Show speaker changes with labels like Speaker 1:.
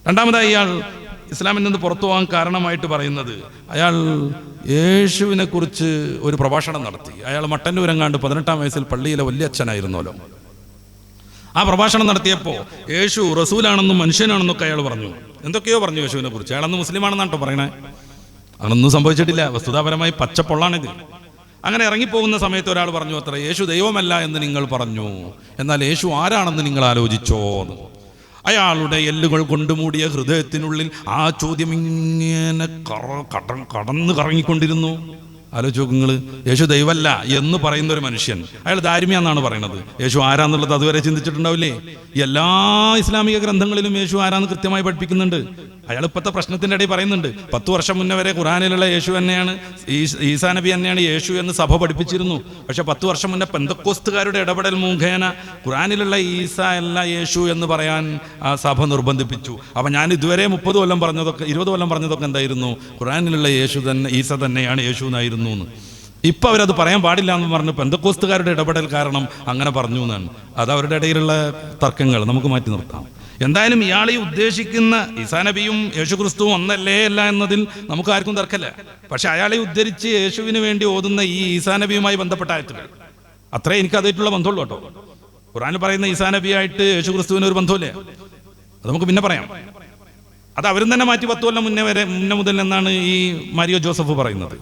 Speaker 1: രണ്ടാമതായി ഇയാൾ ഇസ്ലാമിൽ നിന്ന് പുറത്തു പോകാൻ കാരണമായിട്ട് പറയുന്നത്, അയാൾ യേശുവിനെ കുറിച്ച് ഒരു പ്രഭാഷണം നടത്തി. അയാൾ മട്ടന്നൂരങ്ങാണ്ട് 18-ാം വയസ്സിൽ പള്ളിയിലെ വലിയ അച്ഛനായിരുന്നല്ലോ. ആ പ്രഭാഷണം നടത്തിയപ്പോൾ യേശു റസൂലാണെന്നും മനുഷ്യനാണെന്നൊക്കെ അയാൾ പറഞ്ഞു. എന്തൊക്കെയോ പറഞ്ഞു യേശുവിനെ കുറിച്ച്. അയാളന്ന് മുസ്ലിമാണെന്നാട്ടോ പറയണേ. അങ്ങനൊന്നും സംഭവിച്ചിട്ടില്ല. വസ്തുതാപരമായി പച്ചപ്പൊള്ളാണിത്. അങ്ങനെ ഇറങ്ങിപ്പോകുന്ന സമയത്ത് ഒരാൾ പറഞ്ഞു അത്ര, യേശു ദൈവമല്ല എന്ന് നിങ്ങൾ പറഞ്ഞു, എന്നാൽ യേശു ആരാണെന്ന് നിങ്ങൾ ആലോചിച്ചോ എന്ന്. അയാളുടെ എല്ലുകൾ കൊണ്ടുമൂടിയ ഹൃദയത്തിനുള്ളിൽ ആ ചോദ്യം ഇങ്ങനെ കടന്ന് കറങ്ങിക്കൊണ്ടിരുന്നു. ആലോചിച്ച് നോക്ക് നിങ്ങൾ. യേശു ദൈവമല്ല എന്ന് പറയുന്ന ഒരു മനുഷ്യൻ, അയാൾ ദാരിമ്യാന്നാണ് പറയുന്നത്. യേശു ആരാന്നുള്ളത് അതുവരെ ചിന്തിച്ചിട്ടുണ്ടാവില്ലേ? എല്ലാ ഇസ്ലാമിക ഗ്രന്ഥങ്ങളിലും യേശു ആരാന്ന് കൃത്യമായി പഠിപ്പിക്കുന്നുണ്ട്. അയാൾ ഇപ്പോഴത്തെ പ്രശ്നത്തിൻ്റെ ഇടയിൽ പറയുന്നുണ്ട്, 10 വർഷം മുന്നേ വരെ ഖുറാനിലുള്ള യേശു തന്നെയാണ്, ഈസാ നബി തന്നെയാണ് യേശു എന്ന് സഭ പഠിപ്പിച്ചിരുന്നു. പക്ഷെ 10 വർഷം മുന്നേ പെന്തക്കോസ്തുകാരുടെ ഇടപെടൽ മുഖേന ഖുറാനിലുള്ള ഈസാ അല്ല യേശു എന്ന് പറയാൻ ആ സഭ നിർബന്ധിപ്പിച്ചു. അപ്പം ഞാൻ ഇതുവരെ 30 കൊല്ലം പറഞ്ഞതൊക്കെ 20 കൊല്ലം പറഞ്ഞതൊക്കെ എന്തായിരുന്നു? ഖുറാനിലുള്ള യേശു തന്നെ, ഈസ തന്നെയാണ് യേശു എന്നായിരുന്നു എന്ന്. ഇപ്പം അവരത് പറയാൻ പാടില്ല എന്ന് പറഞ്ഞ് പെന്തക്കോസ്തുകാരുടെ ഇടപെടൽ കാരണം അങ്ങനെ പറഞ്ഞു എന്നാണ്. അത് അവരുടെ ഇടയിലുള്ള തർക്കങ്ങൾ നമുക്ക് മാറ്റി നിർത്താം. എന്തായാലും ഇയാളെ ഉദ്ദേശിക്കുന്ന ഈസാ നബിയും യേശു ക്രിസ്തുവും ഒന്നല്ലേ അല്ല എന്നതിൽ നമുക്ക് ആർക്കും തർക്കമില്ല. പക്ഷെ അയാളെ ഉദ്ധരിച്ച് യേശുവിന് വേണ്ടി ഓതുന്ന ഈ ഈസാ നബിയുമായി ബന്ധപ്പെട്ട ആയത്തുകൾ, അത്രേ എനിക്ക് അതായിട്ടുള്ള ബന്ധമുള്ളൂ കേട്ടോ. ഖുർആനിൽ പറയുന്ന ഈസാ നബിയായിട്ട് യേശു ക്രിസ്തുവിന് ഒരു ബന്ധമില്ലേ? അത് നമുക്ക് പിന്നെ പറയാം. അത് അവരും തന്നെ മാറ്റി 10 കൊല്ലം മുന്നേ മുതൽ എന്നാണ് ഈ മാരിയോ ജോസഫ് പറയുന്നത്.